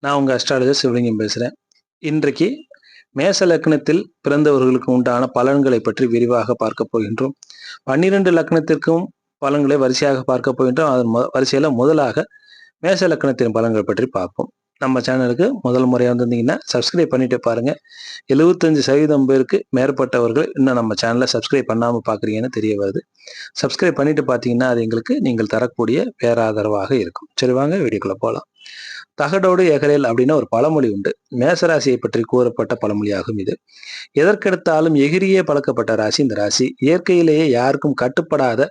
நான் உங்க அஸ்ட்ராலஜர் சிவலிங்கம் பேசுறேன். இன்றைக்கு மேச லக்னத்தில் பிறந்தவர்களுக்கு உண்டான பலன்களை பற்றி விரிவாக பார்க்க போகின்றோம். 12 லக்னத்திற்கும் பலன்களை வரிசையாக பார்க்க போகின்றோம். அதன் வரிசையில முதலாக மேச லக்னத்தின் பலன்கள் பற்றி பார்ப்போம். நம்ம சேனலுக்கு முதல் முறையாக வந்திருந்தீங்கன்னா சப்ஸ்கிரைப் பண்ணிட்டு பாருங்க. 75% பேருக்கு மேற்பட்டவர்கள் இன்னும் நம்ம சேனலை சப்ஸ்கிரைப் பண்ணாமல் பார்க்குறீங்கன்னு தெரிய வருது. சப்ஸ்கிரைப் பண்ணிட்டு பார்த்தீங்கன்னா அது எங்களுக்கு நீங்கள் தரக்கூடிய பேராதரவாக இருக்கும். சரி, வாங்க வீடியோக்குள்ள போகலாம். தகடோடு எகரேல் அப்படின்னு ஒரு பழமொழி உண்டு. மேசராசியை பற்றி கூறப்பட்ட பழமொழியாகும் இது. எதற்கெடுத்தாலும் எகிரியே பழக்கப்பட்ட ராசி இந்த ராசி. இயற்கையிலேயே யாருக்கும் கட்டுப்படாத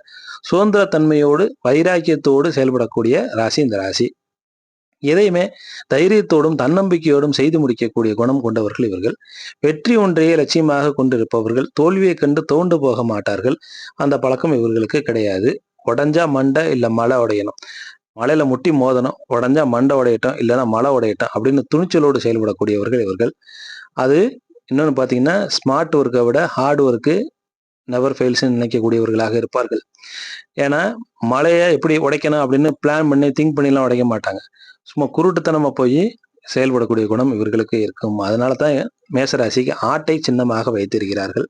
சுதந்திர தன்மையோடு வைராக்கியத்தோடு செயல்படக்கூடிய ராசி இந்த ராசி. எதையுமே தைரியத்தோடும் தன்னம்பிக்கையோடும் செய்து முடிக்கக்கூடிய குணம் கொண்டவர்கள் இவர்கள். வெற்றி ஒன்றையே லட்சியமாக கொண்டிருப்பவர்கள். தோல்வியை கண்டு தோண்டு போக மாட்டார்கள். அந்த பழக்கம் இவர்களுக்கு கிடையாது. உடஞ்சா மண்டை இல்ல மலை உடையணும், மலையில முட்டி மோதணும், உடஞ்சா மண்டை உடையட்டும் இல்லைன்னா மலை உடையட்டும் அப்படின்னு துணிச்சலோடு செயல்படக்கூடியவர்கள் இவர்கள். அது இன்னொன்று பார்த்தீங்கன்னா, ஸ்மார்ட் ஒர்க்கை விட ஹார்ட் ஒர்க்கு நெவர் ஃபெயில்ஸ்ன்னு நினைக்கக்கூடியவர்களாக இருப்பார்கள். ஏன்னா மலையை எப்படி உடைக்கணும் அப்படின்னு பிளான் பண்ணி திங்க் பண்ணிலாம் உடைக்க மாட்டாங்க. சும்மா குருட்டுத்தனமா போய் செயல்படக்கூடிய குணம் இவர்களுக்கு இருக்கும். அதனால தான் மேசராசிக்கு ஆட்டை சின்னமாக வைத்திருக்கிறார்கள்.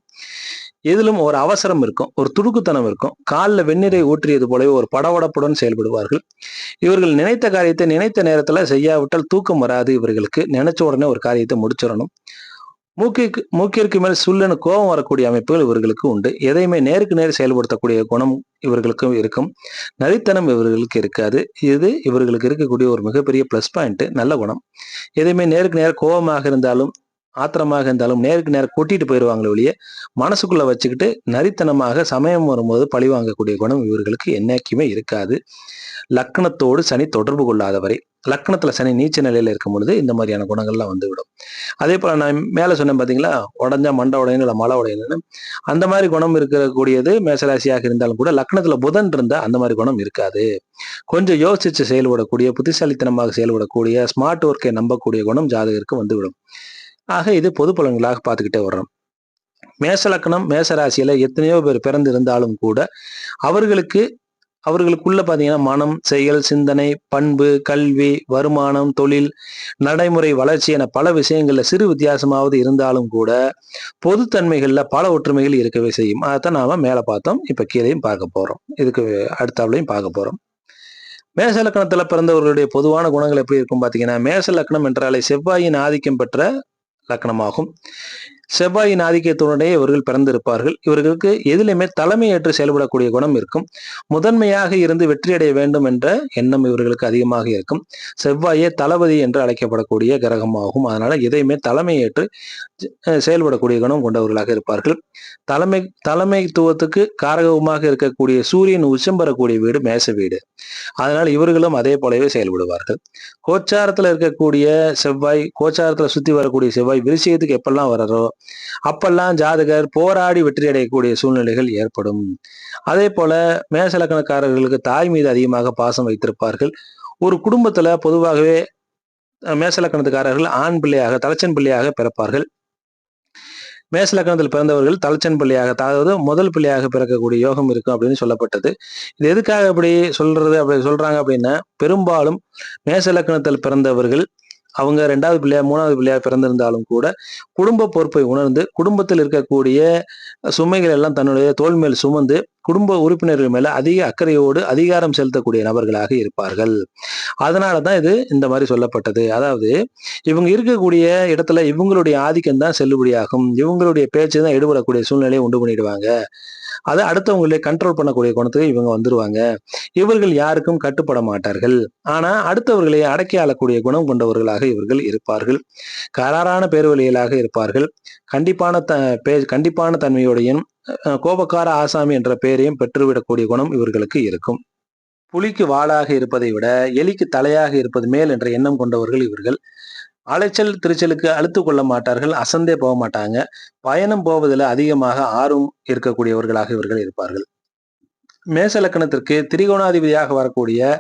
எதிலும் ஒரு அவசரம் இருக்கும், ஒரு துடுக்குத்தனம் இருக்கும். காலில் வெந்நீரை ஊற்றியது போலவே ஒரு படபடப்புடன் செயல்படுவார்கள். இவர்கள் நினைத்த காரியத்தை நினைத்த நேரத்துல செய்யாவிட்டால் தூக்கம் வராது இவர்களுக்கு. நினைச்ச உடனே ஒரு காரியத்தை முடிச்சிடணும். மூக்கிற்கு மேல் சுல்லனு கோபம் வரக்கூடிய அமைப்புகள் இவர்களுக்கு உண்டு. எதையுமே நேருக்கு நேர் செயல்படுத்தக்கூடிய குணம் இவர்களுக்கும் இருக்கும். நரித்தனம் இவர்களுக்கு இருக்காது. இது இவர்களுக்கு இருக்கக்கூடிய ஒரு மிகப்பெரிய பிளஸ் பாயிண்ட், நல்ல குணம். எதையுமே நேருக்கு நேர் கோபமாக இருந்தாலும் ஆத்திரமாக இருந்தாலும் நேருக்கு நேரம் கொட்டிட்டு போயிடுவாங்களே ஒழிய மனசுக்குள்ள வச்சுக்கிட்டு நரித்தனமாக சமயம் வரும்போது பழி வாங்கக்கூடிய குணம் இவர்களுக்கு என்னைக்குமே இருக்காது. லக்னத்தோடு சனி தொடர்பு கொள்ளாதவரை, லக்னத்துல சனி நீச்ச நிலையில இருக்கும் பொழுது இந்த மாதிரியான குணங்கள்லாம் வந்துவிடும். அதே போல நான் மேல சொன்னேன் பாத்தீங்களா, உடஞ்சா மண்டை உடையணும் இல்லை மலை உடையணும்னு. அந்த மாதிரி குணம் இருக்கக்கூடியது மேசராசியாக இருந்தாலும் கூட லக்னத்துல புதன் இருந்தா அந்த மாதிரி குணம் இருக்காது. கொஞ்சம் யோசிச்சு செயல்படக்கூடிய, புத்திசாலித்தனமாக செயல்படக்கூடிய, ஸ்மார்ட் ஒர்க்கை நம்பக்கூடிய குணம் ஜாதகருக்கு வந்துவிடும். ஆக இது பொது பலன்களாக பார்த்துக்கிட்டே வர்றோம். மேச லக்னம் மேச ராசியில எத்தனையோ பேர் பிறந்து இருந்தாலும் கூட அவர்களுக்குள்ள பாத்தீங்கன்னா மனம், செயல், சிந்தனை, பண்பு, கல்வி, வருமானம், தொழில், நடைமுறை வளர்ச்சி என பல விஷயங்கள்ல சிறு வித்தியாசமாவது இருந்தாலும் கூட பொதுத்தன்மைகள்ல பல ஒற்றுமைகள் இருக்கவே செய்யும். அதைத்தான் நாம மேல பார்த்தோம். இப்ப கீழையும் பார்க்க போறோம். இதுக்கு அடுத்தாப்புலையும் பார்க்க போறோம். மேச லக்னத்துல பிறந்தவர்களுடைய பொதுவான குணங்கள் எப்படி இருக்கும் பாத்தீங்கன்னா, மேச லக்னம் என்றாலே செவ்வாயின் ஆதிக்கம் பெற்ற லக்னமாகும். செவ்வாயின் ஆதிக்கத்துடனே இவர்கள் பிறந்திருப்பார்கள். இவர்களுக்கு எதிலுமே தலைமை ஏற்று செயல்படக்கூடிய குணம் இருக்கும். முதன்மையாக இருந்து வெற்றியடைய வேண்டும் என்ற எண்ணம் இவர்களுக்கு அதிகமாக இருக்கும். செவ்வாயே தளபதி என்று அழைக்கப்படக்கூடிய கிரகமாகும். அதனால எதையுமே தலைமை ஏற்று செயல்படக்கூடிய குணம் கொண்டவர்களாக இருப்பார்கள். தலைமைத்துவத்துக்கு காரகமாக இருக்கக்கூடிய சூரியன் உச்சம் பெறக்கூடிய வீடு மேச வீடு. அதனால இவர்களும் அதே போலவே செயல்படுவார்கள். கோச்சாரத்துல இருக்கக்கூடிய செவ்வாய், கோச்சாரத்துல சுத்தி வரக்கூடிய செவ்வாய் விருச்சிகத்துக்கு எப்பெல்லாம் வர்றோ அப்பெல்லாம் ஜாதகர் போராடி வெற்றி அடையக்கூடிய சூழ்நிலைகள் ஏற்படும். அதே போல மேச லக்னக்காரர்களுக்கு தாய் மீது அதிகமாக பாசம் வைத்திருப்பார்கள். ஒரு குடும்பத்துல பொதுவாகவே மேச லக்னத்துக்காரர்கள் ஆண் பிள்ளையாக, தலைச்சன் பிள்ளையாக பிறப்பார்கள். மேச லக்னத்தில் பிறந்தவர்கள் தலைச்சன் பிள்ளையாக, அதாவது முதல் பிள்ளையாக பிறக்கக்கூடிய யோகம் இருக்கும் அப்படின்னு சொல்லப்பட்டது. இது எதுக்காக அப்படி சொல்றாங்க அப்படின்னா, பெரும்பாலும் மேச லக்னத்தில் பிறந்தவர்கள் அவங்க 2வது பிள்ளையா 3வது பிள்ளையா பிறந்திருந்தாலும் கூட குடும்ப பொறுப்பை உணர்ந்து குடும்பத்தில் இருக்கக்கூடிய சுமைகள் எல்லாம் தன்னுடைய தோள் மேல் சுமந்து குடும்ப உறுப்பினர்கள் மேல அதிக அக்கறையோடு அதிகாரம் செலுத்தக்கூடிய நபர்களாக இருப்பார்கள். அதனாலதான் இது இந்த மாதிரி சொல்லப்பட்டது. அதாவது இவங்க இருக்கக்கூடிய இடத்துல இவங்களுடைய ஆதிக்கம் தான் செல்லுபடியாகும். இவங்களுடைய பேச்சு தான் எடுபடக்கூடிய சூழ்நிலையை உண்டு பண்ணிடுவாங்க. அதை அடுத்தவங்களே கண்ட்ரோல் பண்ணக்கூடிய குணத்துக்கு இவங்க வந்துருவாங்க. இவர்கள் யாருக்கும் கட்டுப்பட மாட்டார்கள். ஆனா அடுத்தவர்களை அடக்கி ஆளக்கூடிய குணம் கொண்டவர்களாக இவர்கள் இருப்பார்கள். கராரான பேர்வழிகளாக இருப்பார்கள். கண்டிப்பான தன்மையோடையும் கோபக்கார ஆசாமி என்ற பெயரையும் பெற்றுவிடக்கூடிய குணம் இவர்களுக்கு இருக்கும். புலிக்கு வாளாக இருப்பதை விட எலிக்கு தலையாக இருப்பது மேல் என்ற எண்ணம் கொண்டவர்கள் இவர்கள். அலைச்சல் திருச்சலுக்கு அழுத்து கொள்ள மாட்டார்கள். அசந்தே போக மாட்டாங்க. பயணம் போவதில் அதிகமாக ஆர்வம் இருக்கக்கூடியவர்களாக இவர்கள் இருப்பார்கள். மேச லக்னத்திற்கு திரிகோணாதிபதியாக வரக்கூடிய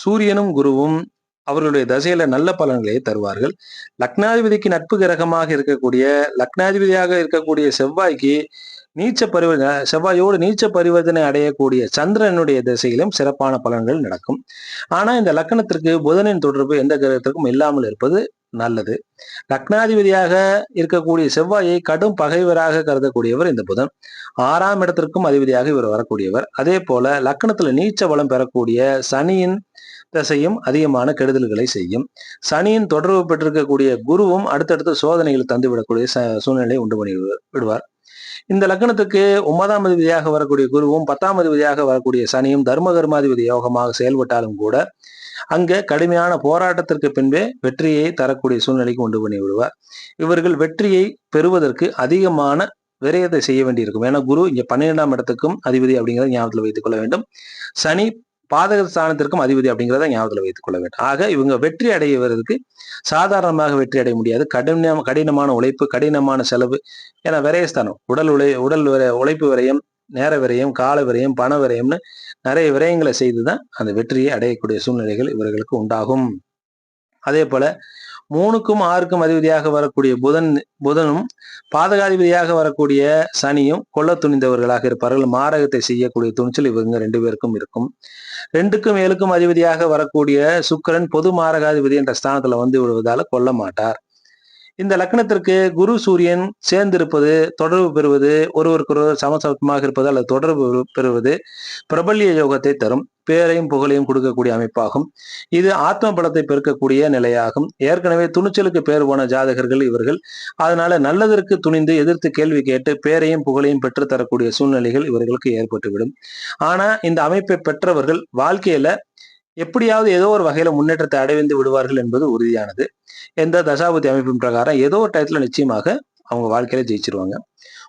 சூரியனும் குருவும் அவர்களுடைய தசையில நல்ல பலன்களை தருவார்கள். லக்னாதிபதிக்கு நட்பு கிரகமாக இருக்கக்கூடிய லக்னாதிபதியாக இருக்கக்கூடிய செவ்வாய்க்கு நீச்ச பரிவர்த்தனை செவ்வாயோடு நீச்ச பரிவர்த்தனை அடையக்கூடிய சந்திரனுடைய திசையிலும் சிறப்பான பலன்கள் நடக்கும். ஆனா இந்த லக்கணத்திற்கு புதனின் தொடர்பு எந்த கிரகத்திற்கும் இல்லாமல் இருப்பது நல்லது. லக்னாதிபதியாக இருக்கக்கூடிய செவ்வாயை கடும் பகைவராக கருதக்கூடியவர் இந்த புதன். 6ஆம் இடத்திற்கும் அதிபதியாக இவர் வரக்கூடியவர். அதே போல லக்கணத்துல நீச்ச பலம் பெறக்கூடிய சனியின் தசையும் அதிகமான கெடுதல்களை செய்யும். சனியின் தொடர்பு பெற்றிருக்கக்கூடிய குருவும் அடுத்தடுத்து சோதனைகள் தந்துவிடக்கூடிய சூழ்நிலை உண்டு பண்ணி விடுவார். இந்த லக்னத்துக்கு 9ஆம் அதிபதியாக வரக்கூடிய குருவும் 10ஆம் அதிபதியாக வரக்கூடிய சனியும் தர்ம கர்மாதிபதி யோகமாக செயல்பட்டாலும் கூட அங்க கடுமையான போராட்டத்திற்கு பின்பே வெற்றியை தரக்கூடிய சூழ்நிலைக்கு உண்டு பண்ணி விடுவார். இவர்கள் வெற்றியை பெறுவதற்கு அதிகமான விரயத்தை செய்ய வேண்டியிருக்கும். ஏன்னா குரு இங்க 12ஆம் இடத்துக்கும் அதிபதி அப்படிங்கிறத ஞாபகத்தில் வைத்துக் கொள்ள வேண்டும். சனி பாதக ஸ்தானத்திற்கும் அதிபதி அப்படிங்கிறத ஞாபகத்தில் வைத்துக் கொள்ள வேண்டும். ஆக இவங்க வெற்றி அடைவதற்கு சாதாரணமாக வெற்றி அடைய முடியாது. கடினமான உழைப்பு, கடினமான செலவு. ஏன்னா விரயஸ்தானம், உடல் உழைப்பு விரயம், நேர விரயம், கால விரயம், பண விரயம்னு நிறைய விரயங்களை செய்துதான் அந்த வெற்றியை அடையக்கூடிய சூழ்நிலைகள் இவர்களுக்கு உண்டாகும். அதே போல 3க்கும் 6க்கும் அதிபதியாக வரக்கூடிய புதனும் பாதகாதிபதியாக வரக்கூடிய சனியும் கொல்ல துணிந்தவர்களாக இருப்பார்கள். மாரகத்தை செய்யக்கூடிய துணிச்சல் இவங்க 2 பேருக்கும் இருக்கும். 2க்கும் 7க்கும் அதிபதியாக வரக்கூடிய சுக்கிரன் பொது மாரகாதிபதி என்ற ஸ்தானத்துல வந்து விடுவதால கொல்ல மாட்டார். இந்த லக்னத்திற்கு குரு சூரியன் சேர்ந்திருப்பது, தொடர்பு பெறுவது, ஒருவருக்கொருவர் சமசமமாக இருப்பது அல்லது தொடர்பு பெறுவது பிரபல்ய யோகத்தை தரும். பேரையும் புகழையும் கொடுக்கக்கூடிய அமைப்பாகும். இது ஆத்ம பலத்தை பெருக்கக்கூடிய நிலையாகும். ஏற்கனவே துணிச்சலுக்கு பேர் போன ஜாதகர்கள் இவர்கள். அதனால நல்லதற்கு துணிந்து எதிர்த்து கேள்வி கேட்டு பேரையும் புகழையும் பெற்றுத்தரக்கூடிய சூழ்நிலைகள் இவர்களுக்கு ஏற்பட்டுவிடும். ஆனா இந்த அமைப்பை பெற்றவர்கள் வாழ்க்கையில எப்படியாவது ஏதோ ஒரு வகையில முன்னேற்றத்தை அடைந்து விடுவார்கள் என்பது உறுதியானது. எந்த தசாபதி அமைப்பின் பிரகாரம் ஏதோ ஒரு டயத்துல நிச்சயமாக அவங்க வாழ்க்கையில ஜெயிச்சிருவாங்க.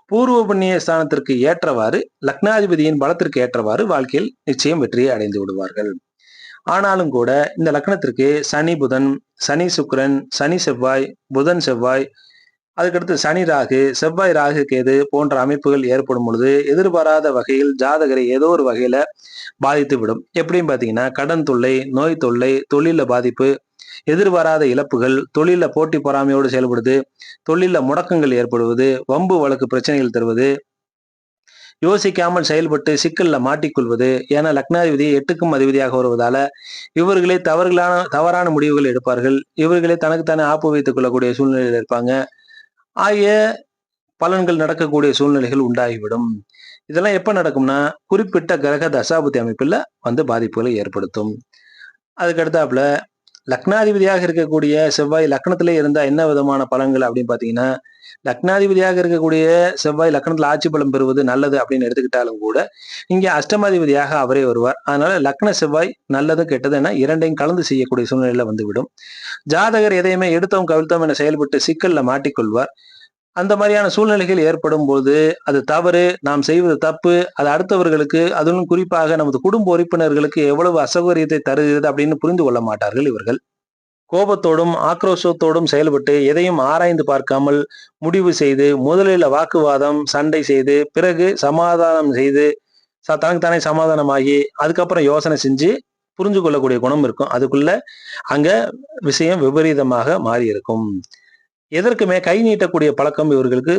பூர்வ புண்ணிய ஸ்தானத்திற்கு ஏற்றவாறு, லக்னாதிபதியின் பலத்திற்கு ஏற்றவாறு வாழ்க்கையில் நிச்சயம் வெற்றியை அடைந்து விடுவார்கள். ஆனாலும் கூட இந்த லக்னத்திற்கு சனி புதன், சனி சுக்கிரன், சனி செவ்வாய், புதன் செவ்வாய், அதுக்கடுத்து சனி ராகு, செவ்வாய் ராகு கேது போன்ற அமைப்புகள் ஏற்படும் பொழுது எதிர்பாராத வகையில் ஜாதகரை ஏதோ ஒரு வகையில பாதித்து விடும். எப்படின்னு பாத்தீங்கன்னா கடன் தொல்லை, நோய் தொல்லை, தொழில பாதிப்பு, எதிர்பாராத இழப்புகள், தொழில போட்டி பொறாமையோடு செயல்படுது, தொழில முடக்கங்கள் ஏற்படுவது, வம்பு வழக்கு பிரச்சனைகள் தருவது, யோசிக்காமல் செயல்பட்டு சிக்கல்ல மாட்டிக்கொள்வது. ஏன்னா லக்னாதிபதி 8க்கும் அதிபதியாக வருவதால இவர்களே தவறான முடிவுகள் எடுப்பார்கள். இவர்களே தனக்குத்தானே ஆப்பு வைத்துக் கொள்ளக்கூடிய சூழ்நிலையில் இருப்பாங்க. ஆகிய பலன்கள் நடக்கக்கூடிய சூழ்நிலைகள் உண்டாகிவிடும். இதெல்லாம் எப்ப நடக்கும்னா குறிப்பிட்ட கிரக தசாபுத்தி அமைப்புல வந்து பாதிப்புகளை ஏற்படுத்தும். அதுக்கு அடுத்தாப்புல லக்னாதிபதியாக இருக்கக்கூடிய செவ்வாய் லக்னத்திலே இருந்தா என்ன விதமான பலன்கள் அப்படின்னு பாத்தீங்கன்னா, லக்னாதிபதியாக இருக்கக்கூடிய செவ்வாய் லக்னத்துல ஆட்சி பலம் பெறுவது நல்லது அப்படின்னு எடுத்துக்கிட்டாலும் கூட இங்க அஷ்டமாதிபதியாக அவரே வருவார். அதனால லக்ன செவ்வாய் நல்லது கெட்டது என இரண்டையும் கலந்து செய்யக்கூடிய சூழ்நிலையில வந்துவிடும். ஜாதகர் எதையுமே எடுத்தோம் கவிழ்த்தோம் என செயல்பட்டு சிக்கல்ல மாட்டிக்கொள்வார். அந்த மாதிரியான சூழ்நிலைகள் ஏற்படும் போது அது தவறு, நாம் செய்வது தப்பு, அது அடுத்தவர்களுக்கு, அதிலும் குறிப்பாக நமது குடும்ப உறுப்பினர்களுக்கு எவ்வளவு அசௌகரியத்தை தருகிறது அப்படின்னு புரிந்து கொள்ள மாட்டார்கள் இவர்கள். கோபத்தோடும் ஆக்ரோஷத்தோடும் செயல்பட்டு எதையும் ஆராய்ந்து பார்க்காமல் முடிவு செய்து முதலில் வாக்குவாதம், சண்டை செய்து பிறகு சமாதானம் செய்து தனக்குத்தானே சமாதானமாகி அதுக்கப்புறம் யோசனை செஞ்சு புரிஞ்சு கொள்ளக்கூடிய குணம் இருக்கும். அதுக்குள்ள அங்க விஷயம் விபரீதமாக மாறி இருக்கும். எதற்குமே கை நீட்டக்கூடிய பழக்கம் இவர்களுக்கு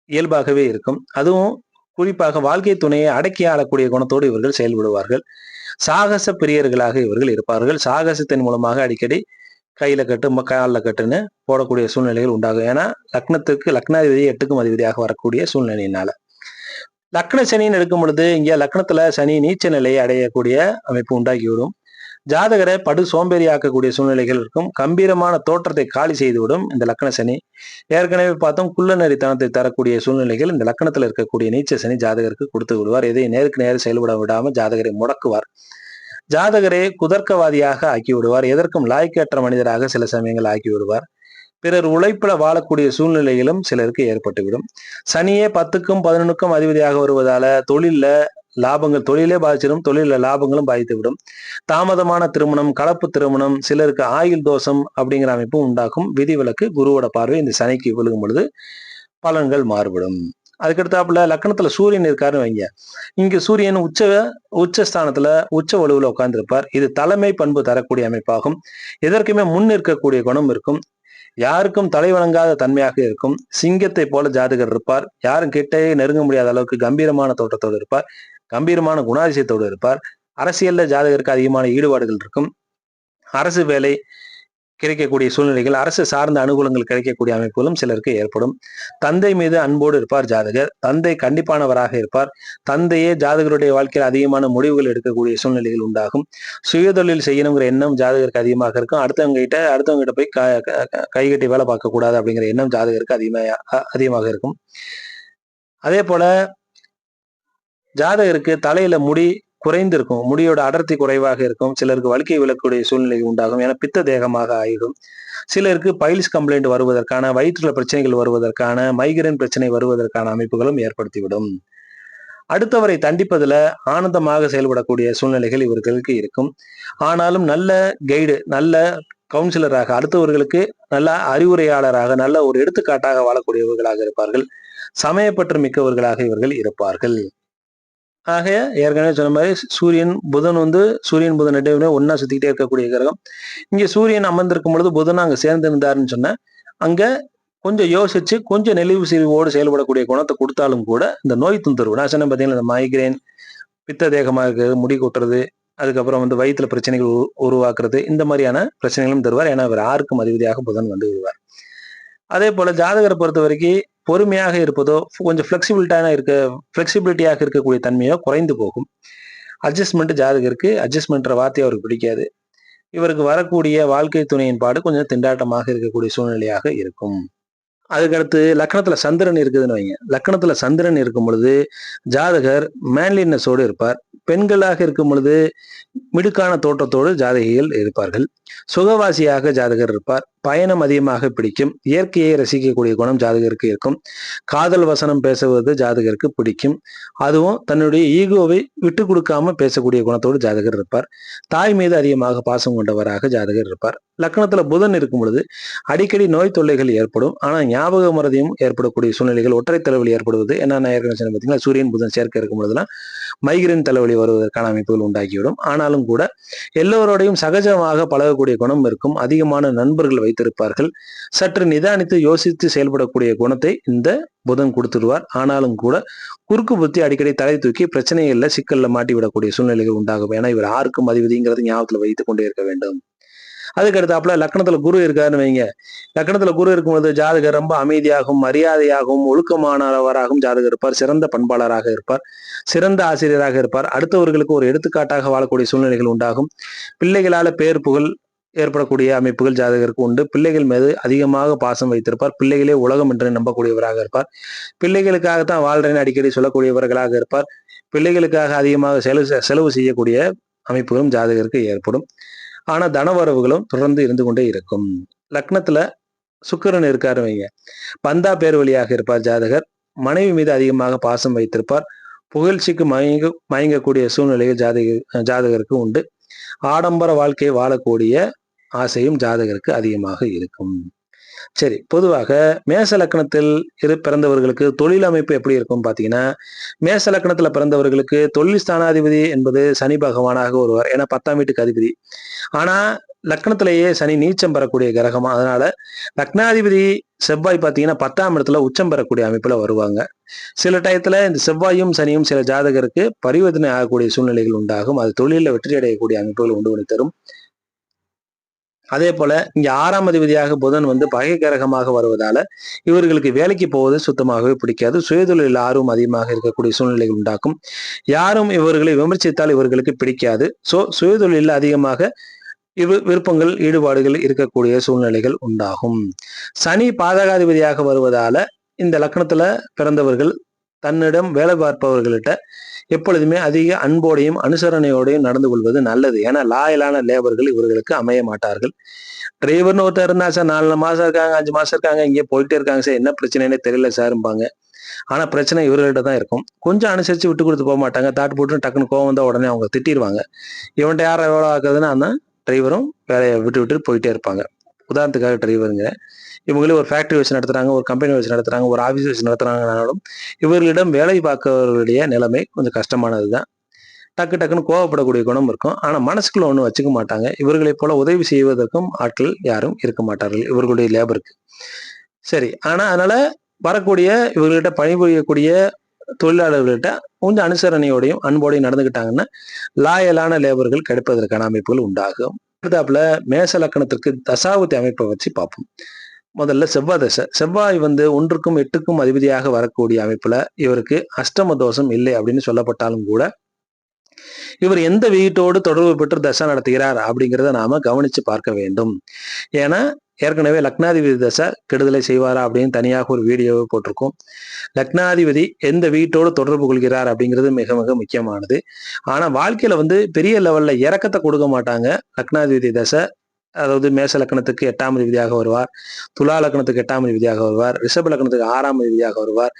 இயல்பாகவே இருக்கும். அதுவும் குறிப்பாக வாழ்க்கை துணையை அடக்கி ஆளக்கூடிய குணத்தோடு இவர்கள் செயல்படுவார்கள். சாகச பிரியர்களாக இவர்கள் இருப்பார்கள். சாகசத்தின் மூலமாக அடிக்கடி கையில கட்டு காலில் கட்டுன்னு போடக்கூடிய சூழ்நிலைகள் உண்டாகும். ஏன்னா லக்னாதிபதி 8க்கும் அதிபதியாக வரக்கூடிய சூழ்நிலையினால லக்ன சனின்னு எடுக்கும் பொழுது இங்க லக்னத்துல சனி நீச்ச நிலையை அடையக்கூடிய அமைப்பு உண்டாகிவிடும். ஜாதகரை படு சோம்பேறி ஆக்கக்கூடிய சூழ்நிலைகள் இருக்கும். கம்பீரமான தோற்றத்தை காலி செய்துவிடும் இந்த லக்ன சனி. ஏற்கனவே பார்த்தோம் குள்ளநரித்தனத்தை தரக்கூடிய சூழ்நிலைகள் இந்த லக்னத்துல இருக்கக்கூடிய நீச்ச சனி ஜாதகருக்கு கொடுத்து விடுவார். எதை நேருக்கு நேரம் செயல்பட விடாம ஜாதகரை முடக்குவார். ஜாதகரை குதர்க்கவாதியாக ஆக்கி விடுவார். எதற்கும் லாய்க்கற்ற மனிதராக சில சமயங்கள் ஆக்கி விடுவார். பிறர் உழைப்புல வாழக்கூடிய சூழ்நிலைகளும் சிலருக்கு ஏற்பட்டுவிடும். சனியே 10க்கும் 11க்கும் அதிபதியாக வருவதால தொழிலே பாதிச்சிடும். தொழில லாபங்களும் பாதித்துவிடும். தாமதமான திருமணம், கலப்பு திருமணம், சிலருக்கு ஆயுள் தோஷம் அப்படிங்கிற அமைப்பும் உண்டாகும். விதிவிலக்கு குருவோட பார்வை இந்த சனிக்கு விழுகும் பொழுது பலன்கள் மாறுபடும். அதுக்கடுத்தாப்புல லக்னத்துல சூரியன் இருக்காருன்னு வைங்க. இங்க சூரியன் உச்சஸ்தானத்துல உச்ச வலுவுல உட்கார்ந்திருப்பார். இது தலைமை பண்பு தரக்கூடிய அமைப்பாகும். எதற்குமே முன் இருக்கக்கூடிய குணம் இருக்கும். யாருக்கும் தலை வணங்காத தன்மையாக இருக்கும். சிங்கத்தை போல ஜாதகர் இருப்பார். யாரும் கிட்டே நெருங்க முடியாத அளவுக்கு கம்பீரமான தோற்றத்தோடு இருப்பார். கம்பீரமான குணாதிசயத்தோடு இருப்பார். அரசியல்ல ஜாதகருக்கு அதிகமான ஈடுபாடுகள் இருக்கும். அரசு வேலை கிடைக்கக்கூடிய சூழ்நிலைகள், அரசு சார்ந்த அனுகூலங்கள் கிடைக்கக்கூடிய அமைப்புகளும் சிலருக்கு ஏற்படும். தந்தை மீது அன்போடு இருப்பார் ஜாதகர். தந்தை கண்டிப்பானவராக இருப்பார். தந்தையே ஜாதகருடைய வாழ்க்கையில் அதிகமான முடிவுகள் எடுக்கக்கூடிய சூழ்நிலைகள் உண்டாகும். சுயதொழில் செய்யணுங்கிற எண்ணம் ஜாதகருக்கு அதிகமாக இருக்கும். அடுத்தவங்க கிட்ட போய் கைகட்டி வேலை பார்க்க கூடாது அப்படிங்கிற எண்ணம் ஜாதகருக்கு அதிகமாக இருக்கும். அதே போல ஜாதகருக்கு தலையில முடி குறைந்து இருக்கும். முடியோட அடர்த்தி குறைவாக இருக்கும். சிலருக்கு வலிக்கை விழக்கூடிய சூழ்நிலை உண்டாகும். ஏன்னா பித்த தேகமாக ஆயிடும். சிலருக்கு பைல்ஸ் கம்ப்ளைண்ட் வருவதற்கான, வயிற்றுல பிரச்சனைகள் வருவதற்கான, மைக்ரேன் பிரச்சனை வருவதற்கான அமைப்புகளும் ஏற்படுத்திவிடும். அடுத்தவரை தண்டிப்பதுல ஆனந்தமாக செயல்படக்கூடிய சூழ்நிலைகள் இவர்களுக்கு இருக்கும். ஆனாலும் நல்ல கைடு, நல்ல கவுன்சிலராக, அடுத்தவர்களுக்கு நல்ல அறிவுரையாளராக, நல்ல ஒரு எடுத்துக்காட்டாக வாழக்கூடியவர்களாக இருப்பார்கள். சமயப்பற்று மிக்கவர்களாக இவர்கள் இருப்பார்கள். ஆக ஏற்கனவே சொன்ன மாதிரி சூரியன் புதன் ரெண்டுமே ஒன்னா சுத்திக்கிட்டே இருக்கக்கூடிய கிரகம். இங்க சூரியன் அமர்ந்திருக்கும் பொழுது புதன் அங்க சேர்ந்து இருந்தாருன்னு சொன்ன, அங்க கொஞ்சம் யோசிச்சு கொஞ்சம் நெளிவு சிரிவோடு செயல்படக்கூடிய குணத்தை கொடுத்தாலும் கூட இந்த நோய் தொந்தரவு நான் சொன்ன பார்த்தீங்கன்னா, இந்த மைக்ரேன், பித்த தேகமாக இருக்கிறது, முடி கொட்டுறது, அதுக்கப்புறம் வயிற்றுல பிரச்சனைகள் உருவாக்குறது, இந்த மாதிரியான பிரச்சனைகளும் தருவார். ஏன்னா இவர் 6க்கும் அதிபதியாக புதன் வருவார். அதே போல ஜாதகரை பொறுத்த வரைக்கும் பொறுமையாக இருப்பதோ, கொஞ்சம் ஃபிளெக்சிபிலிட்டியாக இருக்கக்கூடிய தன்மையோ குறைந்து போகும். அட்ஜஸ்ட்மெண்ட் ஜாதகருக்கு, அட்ஜஸ்ட்மெண்ட்ற வார்த்தை அவருக்கு பிடிக்காது. இவருக்கு வரக்கூடிய வாழ்க்கை துணையின் பாடு கொஞ்சம் திண்டாட்டமாக இருக்கக்கூடிய சூழ்நிலையாக இருக்கும். அதுக்கடுத்து லக்னத்துல சந்திரன் இருக்குதுன்னு வைங்க. லக்னத்துல சந்திரன் இருக்கும் பொழுது ஜாதகர் மேன்லினஸோடு இருப்பார். பெண்களாக இருக்கும் பொழுது மிடுக்கான தோற்றத்தோடு ஜாதகிகள் இருப்பார்கள். சுகவாசியாக ஜாதகர் இருப்பார். பயணம் அதிகமாக பிடிக்கும். இயற்கையை ரசிக்கக்கூடிய குணம் ஜாதகருக்கு இருக்கும். காதல் வசனம் பேசுவது ஜாதகருக்கு பிடிக்கும். அதுவும் தன்னுடைய ஈகோவை விட்டு கொடுக்காம பேசக்கூடிய குணத்தோடு ஜாதகர் இருப்பார். தாய் மீது அதிகமாக பாசம் கொண்டவராக ஜாதகர் இருப்பார். லக்னத்துல புதன் இருக்கும் பொழுது அடிக்கடி நோய் தொல்லைகள் ஏற்படும். ஆனா ஞாபக மறதியும் ஏற்படக்கூடிய சூழ்நிலைகள், ஒற்றை தலைவலி ஏற்படுவது, என்ன ஏற்கனவே பார்த்தீங்கன்னா சூரியன் புதன் சேர்க்கை இருக்கும் பொழுதுலாம் மைக்ரேன் தலைவலி வருவதற்கான அமைப்புகள் உண்டாக்கிவிடும். ஆனாலும் கூட எல்லோரோடையும் சகஜமாக பழகக்கூடிய குணம் இருக்கும். அதிகமான நண்பர்கள் வைத்திருப்பார்கள். சற்று நிதானித்து யோசித்து செயல்படக்கூடிய குணத்தை இந்த புதன் கொடுத்துடுவார். ஆனாலும் கூட குறுக்கு புத்தி அடிக்கடி தலை தூக்கி பிரச்சனைகள்ல சிக்கல்ல மாட்டி விடக்கூடிய சூழ்நிலைகள் உண்டாகும். ஏன்னா இவர் 6க்கும் அதிபதிங்கிறது ஞாபகத்துல வைத்துக் கொண்டே இருக்க வேண்டும். அதுக்கு அடுத்தாப்புல லக்னத்துல குரு இருக்காருன்னு வைங்க. லக்னத்துல குரு இருக்கும்போது ஜாதகர் ரொம்ப அமைதியாகவும், மரியாதையாகவும், ஒழுக்கமானவராகவும் ஜாதகர் இருப்பார். சிறந்த பண்பாளராக இருப்பார். சிறந்த ஆசிரியராக இருப்பார். அடுத்தவர்களுக்கு ஒரு எடுத்துக்காட்டாக வாழக்கூடிய சூழ்நிலைகள் உண்டாகும். பிள்ளைகளால பேர் புகழ் ஏற்படக்கூடிய அமைப்புகள் ஜாதகருக்கு உண்டு. பிள்ளைகள் மீது அதிகமாக பாசம் வைத்திருப்பார். பிள்ளைகளே உலகம் என்று நம்பக்கூடியவராக இருப்பார். பிள்ளைகளுக்காகத்தான் வாழ்றேன்னு அடிக்கடி சொல்லக்கூடியவர்களாக இருப்பார். பிள்ளைகளுக்காக அதிகமாக செலவு செய்யக்கூடிய அமைப்புகளும் ஜாதகருக்கு ஏற்படும். ஆனா தனவரவுகளும் தொடர்ந்து இருந்து கொண்டே இருக்கும். லக்னத்துல சுக்கிரன் இருக்காரு வைங்க. பந்தா பேர் வழியாக இருப்பார் ஜாதகர். மனைவி மீது அதிகமாக பாசம் வைத்திருப்பார். புகழ்ச்சிக்கு மயங்கக்கூடிய சூழ்நிலைகள் ஜாதகருக்கு உண்டு. ஆடம்பர வாழ்க்கை வாழக்கூடிய ஆசையும் ஜாதகருக்கு அதிகமாக இருக்கும். சரி, பொதுவாக மேச லக்னத்தில் பிறந்தவர்களுக்கு தொழில் அமைப்பு எப்படி இருக்கும் பாத்தீங்கன்னா, மேச லக்னத்துல பிறந்தவர்களுக்கு தொழில் ஸ்தானாதிபதி என்பது சனி பகவானாக வருவார். ஏன்னா 10ஆம் வீட்டுக்கு அதிபதி. ஆனா லக்னத்திலேயே சனி நீச்சம் பெறக்கூடிய கிரகம். அதனால லக்னாதிபதி செவ்வாய் பாத்தீங்கன்னா 10ஆம் இடத்துல உச்சம் பெறக்கூடிய அமைப்புல வருவாங்க. சில டயத்துல இந்த செவ்வாயும் சனியும் சில ஜாதகருக்கு பரிவர்த்தனை ஆகக்கூடிய சூழ்நிலைகள் உண்டாகும். அது தொழில வெற்றி அடையக்கூடிய அமைப்புகள் உண்டு பண்ணி தரும். அதே போல இங்க 6ஆம் அதிபதியாக புதன் பகை கிரகமாக வருவதால இவர்களுக்கு வேலைக்கு போவது சுத்தமாகவே பிடிக்காது. சுயதொழில் ஆர்வம் அதிகமாக இருக்கக்கூடிய சூழ்நிலைகள் உண்டாக்கும். யாரும் இவர்களை விமர்சித்தால் இவர்களுக்கு பிடிக்காது. சுயதொழில அதிகமாக விருப்பங்கள், ஈடுபாடுகள் இருக்கக்கூடிய சூழ்நிலைகள் உண்டாகும். சனி பாதகாதிபதியாக வருவதால இந்த லக்னத்துல பிறந்தவர்கள் தன்னிடம் வேலை பார்ப்பவர்கள்ட்ட எப்பொழுதுமே அதிக அன்போடையும் அனுசரணையோடையும் நடந்து கொள்வது நல்லது. ஏன்னா லாயலான லேபர்கள் இவர்களுக்கு அமைய மாட்டார்கள். டிரைவர்னு ஒருத்தர் இருந்தா சார் 4 மாசம் இருக்காங்க, 5 மாசம் இருக்காங்க, இங்கே போயிட்டே இருக்காங்க சார், என்ன பிரச்சனைன்னு தெரியல சார்பாங்க. ஆனா பிரச்சனை இவர்கள்ட்ட தான் இருக்கும். கொஞ்சம் அனுசரிச்சு விட்டு கொடுத்து போக மாட்டாங்க. தாட்டு போட்டு டக்குன்னு கோவம் வந்தா உடனே அவங்க திட்டிடுவாங்க. இவன்ட்ட யாரை எவ்வளோ ஆக்குறதுன்னா அந்த டிரைவரும் வேலையை விட்டு போயிட்டே இருப்பாங்க. உதாரணத்துக்காக டிரைவருங்க. இவங்களே ஒரு ஃபேக்டரி வச்சு நடத்துறாங்க, ஒரு கம்பெனி வச்சு நடத்துறாங்க, ஒரு ஆஃபீஸ் வச்சு நடத்துறாங்கனாலும் இவர்களிடம் வேலை பார்க்கிறவர்களுடைய நிலைமை கொஞ்சம் கஷ்டமானது தான். டக்கு டக்குன்னு கோவப்படக்கூடிய குணம் இருக்கும். ஆனா மனசுக்குள்ள ஒண்ணும் வச்சுக்க மாட்டாங்க. இவர்களைப் போல உதவி செய்வதற்கும் ஆட்கள் யாரும் இருக்க மாட்டார்கள், இவர்களுடைய லேபருக்கு. சரி. ஆனா அதனால வரக்கூடிய இவர்கள்ட்ட பணிபுரியக்கூடிய தொழிலாளர்கள்ட்ட கொஞ்சம் அனுசரணையோடையும், அன்போடையும் நடந்துக்கிட்டாங்கன்னா, லாயலான லேபர்கள் கிடைப்பதற்கான அமைப்புகள் உண்டாகும். அடுத்தாப்புல மேச லக்கணத்திற்கு தசாபுத்தி அமைப்பை வச்சு பார்ப்போம். முதல்ல செவ்வாய் தசை. செவ்வாய் 1க்கும் 8க்கும் அதிபதியாக வரக்கூடிய அமைப்புல இவருக்கு அஷ்டம தோஷம் இல்லை அப்படின்னு சொல்லப்பட்டாலும் கூட, இவர் எந்த வீட்டோடு தொடர்பு பெற்று தசை நடத்துகிறார் அப்படிங்கிறத நாம கவனிச்சு பார்க்க வேண்டும். ஏன்னா ஏற்கனவே லக்னாதிபதி தசை கெடுதலை செய்வாரா அப்படின்னு தனியாக ஒரு வீடியோவை போட்டிருக்கோம். லக்னாதிபதி எந்த வீட்டோடு தொடர்பு கொள்கிறார் அப்படிங்கிறது மிக மிக முக்கியமானது. ஆனா வாழ்க்கையில பெரிய லெவல்ல இறக்கத்தை கொடுக்க மாட்டாங்க. லக்னாதிபதி தசை, அதாவது மேச லக்னத்துக்கு 8ஆம் அதிபதியாக வருவார், துலா லக்னத்துக்கு 8ஆம் அதிபதியாக வருவார், ரிஷப லக்னத்துக்கு 6ஆம் அதிபதியாக வருவார்.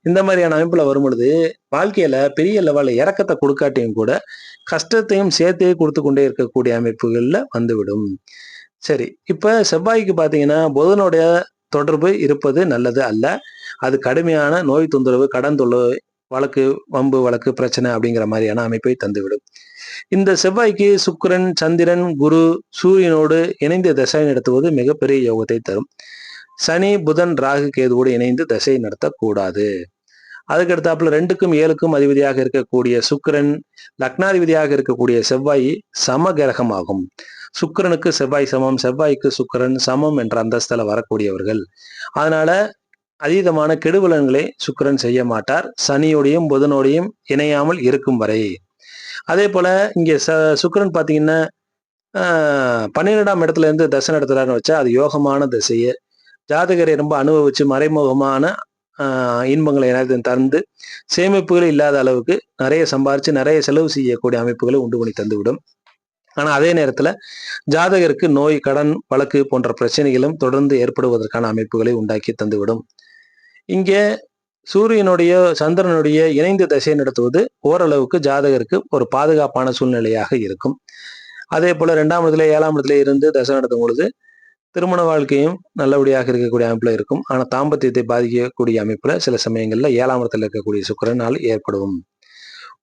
இந்த மாதிரியான அமைப்புல வரும் பொழுது வாழ்க்கையில பெரிய லெவல்ல இறக்கத்தை கொடுக்காட்டியும் கூட கஷ்டத்தையும் சேர்த்தே கொடுத்து கொண்டே இருக்கக்கூடிய அமைப்புகள்ல வந்துவிடும். சரி, இப்ப செவ்வாய்க்கு பாத்தீங்கன்னா புதனுடைய தொடர்பு இருப்பது நல்லது அல்ல. அது கடுமையான நோய் தொந்தரவு, கடன் தொல்லை, வழக்கு, வம்பு வழக்கு, பிரச்சனை அப்படிங்கிற மாதிரியான அமைப்பை தந்துவிடும். இந்த செவ்வாய்க்கு சுக்கிரன், சந்திரன், குரு, சூரியனோடு இணைந்து தசை நடத்துவது மிகப்பெரிய யோகத்தை தரும். சனி, புதன், ராகு, கேதுவோடு இணைந்து தசை நடத்தக்கூடாது. அதுக்கு அடுத்தாப்புல 2க்கும் 7க்கும் அதிபதியாக இருக்கக்கூடிய சுக்கிரன், லக்னாதிபதியாக இருக்கக்கூடிய செவ்வாய் சம கிரகமாகும். சுக்கிரனுக்கு செவ்வாய் சமம், செவ்வாய்க்கு சுக்கிரன் சமம் என்ற அந்தஸ்துல வரக்கூடியவர்கள். அதனால அதீதமான கெடுபலன்களை சுக்கிரன் செய்ய மாட்டார், சனியோடையும் புதனோடையும் இணையாமல் இருக்கும் வரை. அதே போல இங்க சுக்கிரன் பாத்தீங்கன்னா 12ஆம் இடத்துல இருந்து தசை நடத்துறாருன்னு வச்சா அது யோகமான திசையே. ஜாதகரை ரொம்ப அனுபவிச்சு மறைமுகமான இன்பங்களை தந்து சேமிப்புகள் இல்லாத அளவுக்கு நிறைய சம்பாரிச்சு நிறைய செலவு செய்யக்கூடிய அமைப்புகளை உண்டு பண்ணி தந்துவிடும். ஆனா அதே நேரத்துல ஜாதகருக்கு நோய், கடன், வழக்கு போன்ற பிரச்சனைகளும் தொடர்ந்து ஏற்படுவதற்கான அமைப்புகளை உண்டாக்கி தந்துவிடும். இங்கே சூரியனுடைய சந்திரனுடைய இணைந்து தசை நடத்துவது ஓரளவுக்கு ஜாதகருக்கு ஒரு பாதுகாப்பான சூழ்நிலையாக இருக்கும். அதே போல 2ஆம் இடத்துல 7ஆம் இடத்துல இருந்து தசை நடத்தும் பொழுது திருமண வாழ்க்கையும் நல்லபடியாக இருக்கக்கூடிய அமைப்புல இருக்கும். ஆனா தாம்பத்தியத்தை பாதிக்கக்கூடிய அமைப்புல சில சமயங்கள்ல 7ஆம் இடத்துல இருக்கக்கூடிய சுக்கிரனால் ஏற்படும்.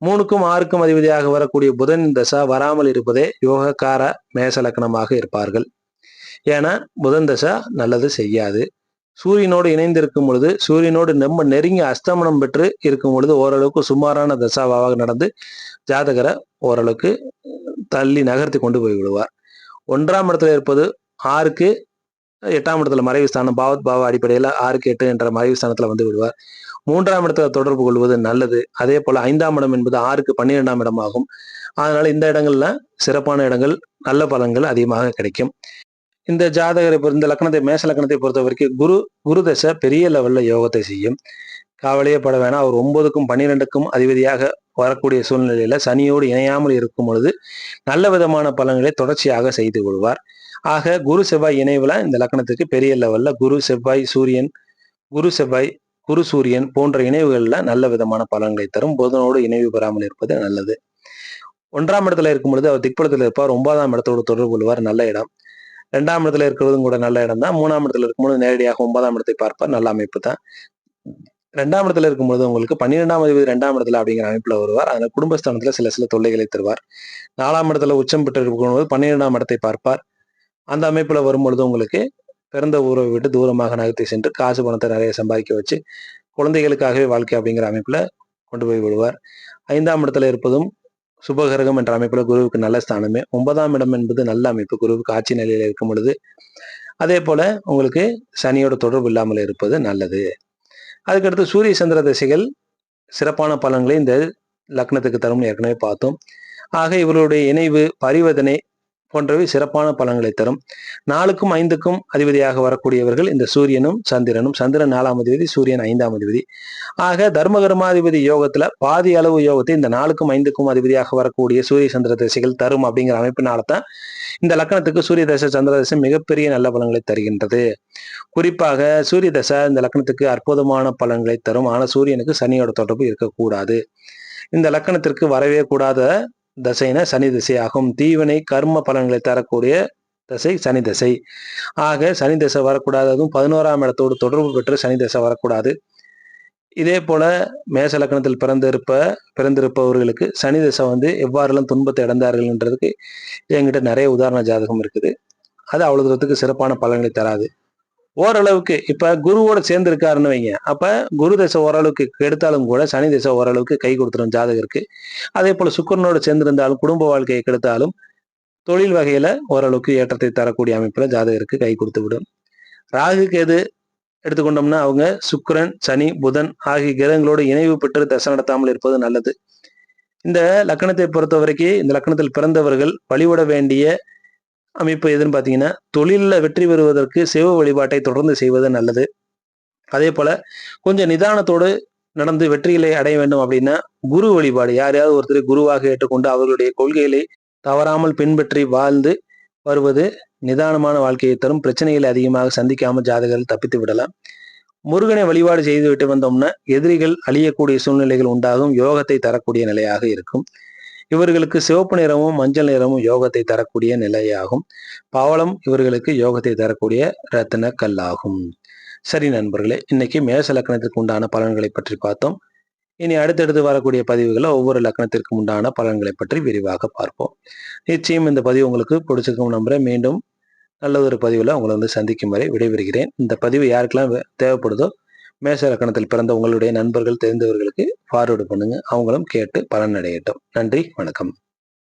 3க்கும் 6க்கும் அதிபதியாக வரக்கூடிய புதன் தசா வராமல் இருப்பதே யோகக்கார மேச லக்னமாக இருப்பார்கள். ஏன்னா புதன் தசா நல்லது செய்யாது. சூரியனோடு இணைந்து இருக்கும் பொழுது, சூரியனோடு ரொம்ப நெருங்கி அஸ்தமனம் பெற்று இருக்கும் பொழுது ஓரளவுக்கு சுமாரான தசாவாக நடந்து ஜாதகரை ஓரளவுக்கு தள்ளி நகர்த்தி கொண்டு போய் விடுவார். 1ஆம் இடத்துல இருப்பது 6க்கு 8ஆம் இடத்துல மறைவு ஸ்தானம், பாவத் பாவ அடிப்படையில் 6க்கு 8 என்ற மறைவு ஸ்தானத்துல வந்து விடுவார். 3ஆம் இடத்துல தொடர்பு கொள்வது நல்லது. அதே போல 5ஆம் இடம் என்பது 6க்கு 12ஆம் இடமாகும். அதனால இந்த இடங்கள்ல சிறப்பான இடங்கள், நல்ல பலன்கள் அதிகமாக கிடைக்கும். இந்த ஜாதகரை இந்த லக்னத்தை மேச லக்னத்தை பொறுத்த வரைக்கும் குரு தசை பெரிய லெவல்ல யோகத்தை செய்யும். கவலையே பட வேணாம். அவர் 9க்கும் 12க்கும் அதிபதியாக வரக்கூடிய சூழ்நிலையில சனியோடு இணையாமல் இருக்கும் பொழுது நல்ல விதமான பலன்களை தொடர்ச்சியாக செய்து கொள்வார். ஆக குரு செவ்வாய் இணைவுல இந்த லக்னத்துக்கு பெரிய லெவல்ல குரு செவ்வாய் சூரியன், குரு செவ்வாய், குரு சூரியன் போன்ற இணைவுகள்ல நல்ல விதமான பலன்களை தரும். புதனோடு இணைவு பெறாமல் இருப்பது நல்லது. 1ஆம் இடத்துல இருக்கும் பொழுது அவர் திக்பலத்தில் இருப்பார். 9ஆம் இடத்தோடு தொடர்பு கொள்வார், நல்ல இடம். 2ஆம் இடத்துல இருக்கிறதும் கூட நல்ல இடம் தான். 3ஆம் இடத்துல இருக்கும்போது நேரடியாக 9ஆம் இடத்தை பார்ப்பார், நல்ல அமைப்பு தான். 2ஆம் இடத்துல இருக்கும்போது உங்களுக்கு 12ஆம் அதிபதி 2ஆம் இடத்துல அப்படிங்கிற அமைப்புல வருவார். அதனால குடும்பஸ்தானத்துல சில சில தொல்லைகளை தருவார். 4ஆம் இடத்துல உச்சம் பெற்று இருக்கும்போது 12ஆம் இடத்தை பார்ப்பார். அந்த அமைப்புல வரும்பொழுது உங்களுக்கு பிறந்த ஊரை விட்டு தூரமாக நகர்த்தி சென்று காசு பணத்தை நிறைய சம்பாதிக்க வச்சு குழந்தைகளுக்காகவே வாழ்க்கை அப்படிங்கிற அமைப்புல கொண்டு போய் விடுவார். 5ஆம் இடத்துல இருப்பதும் சுபகிரகம் என்ற அமைப்புல குருவுக்கு நல்ல ஸ்தானமே. 9ஆம் இடம் என்பது நல்ல அமைப்பு, குருவுக்கு ஆட்சி நிலையில இருக்கும் பொழுது. அதே போல உங்களுக்கு சனியோட தொடர்பு இல்லாமல் இருப்பது நல்லது. அதுக்கடுத்து சூரிய சந்திர திசைகள் சிறப்பான பலன்களை இந்த லக்னத்துக்கு தரும்னு ஏற்கனவே பார்த்தோம். ஆக இவர்களுடைய இணைவு, பரிவர்த்தனை போன்றவை சிறப்பான பலன்களை தரும். 4க்கும் 5க்கும் அதிபதியாக வரக்கூடியவர்கள் இந்த சூரியனும் சந்திரனும். சந்திரன் 4ஆம் அதிபதி, சூரியன் 5ஆம் அதிபதி. ஆக தர்மகர்மாதிபதி யோகத்துல பாதி அளவு யோகத்தை இந்த 4க்கும் 5க்கும் அதிபதியாக வரக்கூடிய சூரிய சந்திர திசைகள் தரும் அப்படிங்கிற அமைப்பினால்தான் இந்த லக்னத்துக்கு சூரிய தசை சந்திர தசை மிகப்பெரிய நல்ல பலன்களை தருகின்றது. குறிப்பாக சூரிய தசை இந்த லக்னத்துக்கு அற்புதமான பலன்களை தரும். ஆனா சூரியனுக்கு சனியோட தொடர்பு இருக்கக்கூடாது. இந்த லக்னத்திற்கு வரவே கூடாத தசைன சனி திசையாகும். தீவினை கர்ம பலன்களை தரக்கூடிய தசை சனி தசை. ஆக சனி தசை வரக்கூடாது. அதுவும் 11ஆம் இடத்தோடு தொடர்பு பெற்று சனி தசை வரக்கூடாது. இதே போல மேச லக்னத்தில் பிறந்திருப்பவர்களுக்கு சனி தசை எவ்வாறெல்லாம் துன்பத்தை அடைந்தார்கள்ன்றதுக்கு என்கிட்ட நிறைய உதாரண ஜாதகம் இருக்குது. அது அவ்வளவு தூரத்துக்கு சிறப்பான பலன்களை தராது. ஓரளவுக்கு இப்ப குருவோட சேர்ந்து இருக்காருன்னு வைங்க, அப்ப குரு தசை ஓரளவுக்கு கெடுத்தாலும் கூட சனி தசை ஓரளவுக்கு கை கொடுத்துரும் ஜாதகருக்கு. அதே போல சுக்கிரனோட சேர்ந்திருந்தாலும் குடும்ப வாழ்க்கையை கெடுத்தாலும் தொழில் வகையில ஓரளவுக்கு ஏற்றத்தை தரக்கூடிய அமைப்புல ஜாதகருக்கு கை கொடுத்து விடும். ராகு கேது எடுத்துக்கொண்டோம்னா அவங்க சுக்கிரன், சனி, புதன் ஆகிய கிரகங்களோடு இணைவு பெற்று தசை நடத்தாமல் இருப்பது நல்லது. இந்த லக்கணத்தை பொறுத்த வரைக்கும் இந்த லக்கணத்தில் பிறந்தவர்கள் வழிபட வேண்டிய அமைப்பு எதுன்னு பார்த்தீங்கன்னா, தொழிலில் வெற்றி பெறுவதற்கு சிவ வழிபாட்டை தொடர்ந்து செய்வது நல்லது. அதே போல கொஞ்சம் நிதானத்தோடு நடந்து வெற்றிகளை அடைய வேண்டும் அப்படின்னா குரு வழிபாடு, யாரையாவது ஒருத்தர் குருவாக ஏற்றுக்கொண்டு அவர்களுடைய கொள்கைகளை தவறாமல் பின்பற்றி வாழ்ந்து வருவது நிதானமான வாழ்க்கையை தரும். பிரச்சனைகளை அதிகமாக சந்திக்காமல் ஜாதகர்கள் தப்பித்து விடலாம். முருகனை வழிபாடு செய்து விட்டு வந்தோம்னா எதிரிகள் அழியக்கூடிய சூழ்நிலைகள் உண்டாகும். யோகத்தை தரக்கூடிய நிலையாக இருக்கும். இவர்களுக்கு சிவப்பு நிறமும் மஞ்சள் நிறமும் யோகத்தை தரக்கூடிய நிலையாகும். பவளம் இவர்களுக்கு யோகத்தை தரக்கூடிய ரத்தின கல்லாகும். சரி நண்பர்களே, இன்னைக்கு மேச லக்னத்திற்கு உண்டான பலன்களை பற்றி பார்த்தோம். இனி அடுத்தடுத்து வரக்கூடிய பதிவுகளை ஒவ்வொரு லக்னத்திற்கும் உண்டான பலன்களை பற்றி விரிவாக பார்ப்போம். நிச்சயம் இந்த பதிவு உங்களுக்கு பிடிச்சிருக்கும் நம்புறேன். மீண்டும் நல்ல ஒரு பதிவில் உங்களை சந்திக்கும் வரை விடைபெறுகிறேன். இந்த பதிவு யாருக்கெல்லாம் தேவைப்படுதோ மேச லக்னத்தில் பிறந்த உங்களுடைய நண்பர்கள் தெரிந்தவர்களுக்கு ஃபார்வர்டு பண்ணுங்க. அவங்களும் கேட்டு பலன் அடையட்டும். நன்றி, வணக்கம்.